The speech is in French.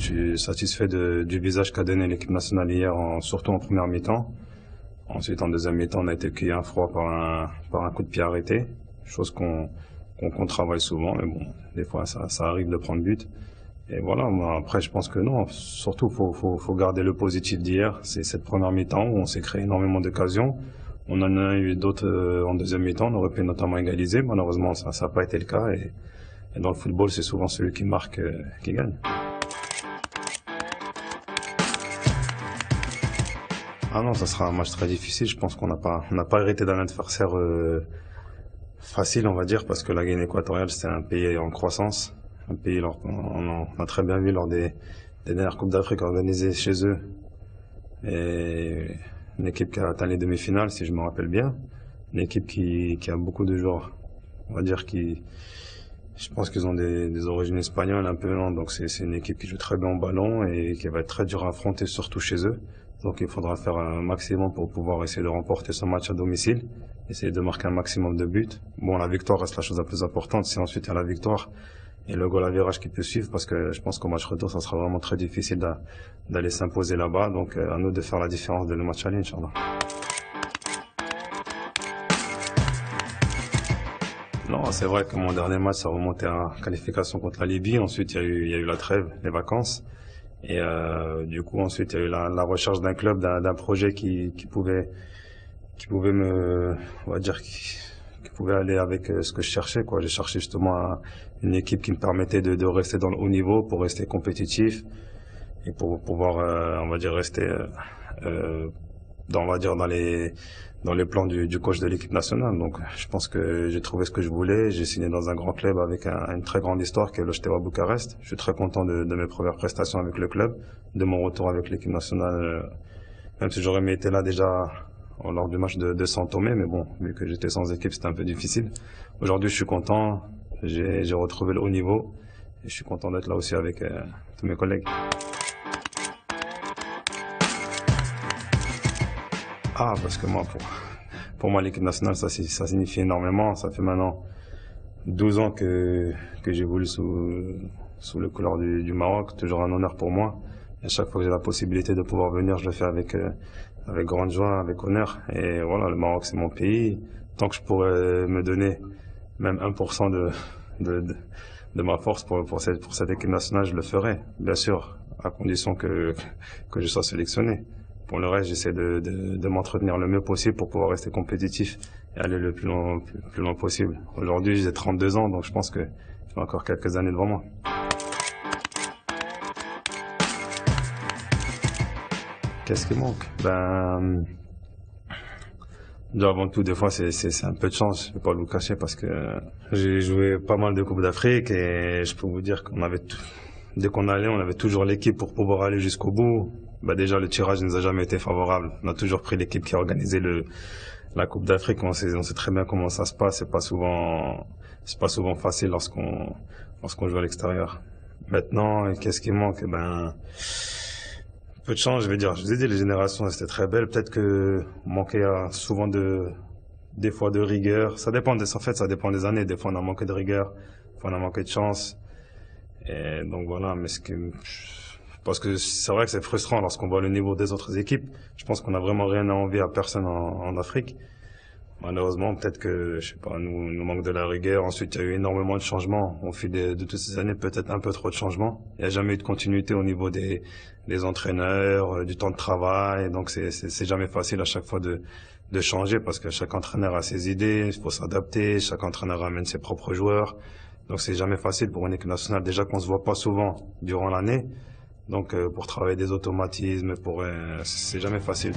suis satisfait du visage qu'a donné l'équipe nationale hier, surtout en première mi-temps. Ensuite, en deuxième mi-temps, on a été cueilli un froid par un coup de pied arrêté, chose qu'on travaille souvent, mais bon, des fois ça arrive de prendre but. Et voilà, moi, après je pense que non, surtout faut garder le positif d'hier. C'est cette première mi-temps où on s'est créé énormément d'occasions. On en a eu d'autres en deuxième mi-temps, on aurait pu notamment égaliser. Malheureusement, ça n'a pas été le cas. Et dans le football, c'est souvent celui qui marque qui gagne. Ah non, ça sera un match très difficile. Je pense qu'on n'a pas hérité d'un adversaire facile, on va dire, parce que la Guinée équatoriale, c'est un pays en croissance. Un pays, on a très bien vu lors des dernières Coupes d'Afrique organisées chez eux. Et une équipe qui a atteint les demi-finales, si je me rappelle bien. Une équipe qui a beaucoup de joueurs, on va dire, je pense qu'ils ont des origines espagnoles un peu, non. Donc c'est une équipe qui joue très bien au ballon et qui va être très dure à affronter, surtout chez eux. Donc il faudra faire un maximum pour pouvoir essayer de remporter ce match à domicile, essayer de marquer un maximum de buts. Bon, la victoire reste la chose la plus importante. Si ensuite il y a la victoire et le goal à virage qui peut suivre, parce que je pense qu'au match retour, ça sera vraiment très difficile d'aller s'imposer là-bas. Donc à nous de faire la différence dès le match aller, Inch'Allah. Non, c'est vrai que mon dernier match, ça remontait à la qualification contre la Libye. Ensuite, il y a eu la trêve, les vacances. Et du coup, ensuite, il y a eu la recherche d'un club, d'un projet qui pouvait on va dire, qui pouvait aller avec ce que je cherchais, quoi. J'ai cherché justement une équipe qui me permettait de rester dans le haut niveau pour rester compétitif et pour pouvoir, on va dire, rester, dans les plans du coach de l'équipe nationale. Donc, je pense que j'ai trouvé ce que je voulais. J'ai signé dans un grand club avec une très grande histoire qui est le Steaua Bucarest. Je suis très content de mes premières prestations avec le club, de mon retour avec l'équipe nationale, même si j'aurais aimé être là déjà lors du match de São Tomé, mais bon, vu que j'étais sans équipe, c'était un peu difficile. Aujourd'hui, je suis content. J'ai retrouvé le haut niveau et je suis content d'être là aussi avec tous mes collègues. Ah, parce que moi, pour moi, l'équipe nationale, ça signifie énormément. Ça fait maintenant 12 ans que j'évolue sous le couleur du Maroc. Toujours un honneur pour moi. Et à chaque fois que j'ai la possibilité de pouvoir venir, je le fais avec grande joie, avec honneur. Et voilà, le Maroc, c'est mon pays. Tant que je pourrais me donner même 1% de ma force pour cette équipe nationale, je le ferai. Bien sûr, à condition que je sois sélectionné. Pour le reste, j'essaie de m'entretenir le mieux possible pour pouvoir rester compétitif et aller le plus loin possible. Aujourd'hui, j'ai 32 ans, donc je pense que j'ai encore quelques années devant moi. Qu'est-ce qui manque? Déjà, avant tout, des fois, c'est un peu de chance, je vais pas vous le cacher, parce que j'ai joué pas mal de Coupes d'Afrique et je peux vous dire dès qu'on allait, on avait toujours l'équipe pour pouvoir aller jusqu'au bout. Déjà, le tirage ne nous a jamais été favorable. On a toujours pris l'équipe qui a organisé la Coupe d'Afrique. On sait très bien comment ça se passe. C'est pas souvent facile lorsqu'on joue à l'extérieur. Maintenant, qu'est-ce qui manque? Peu de chance, je vais dire. Je vous ai dit, les générations, c'était très belle. Peut-être que on manquait souvent des fois de rigueur. Ça dépend ça dépend des années. Des fois, on a manqué de rigueur. Des fois, on a manqué de chance. Et donc voilà, parce que c'est vrai que c'est frustrant lorsqu'on voit le niveau des autres équipes. Je pense qu'on n'a vraiment rien à envier à personne en Afrique. Malheureusement, peut-être que, je sais pas, nous manque de la rigueur. Ensuite, il y a eu énormément de changements. Au fil de toutes ces années, peut-être un peu trop de changements. Il n'y a jamais eu de continuité au niveau des entraîneurs, du temps de travail. Donc, c'est jamais facile à chaque fois de changer parce que chaque entraîneur a ses idées, il faut s'adapter. Chaque entraîneur amène ses propres joueurs. Donc, c'est jamais facile pour une équipe nationale. Déjà qu'on se voit pas souvent durant l'année. Donc, pour travailler des automatismes, c'est jamais facile.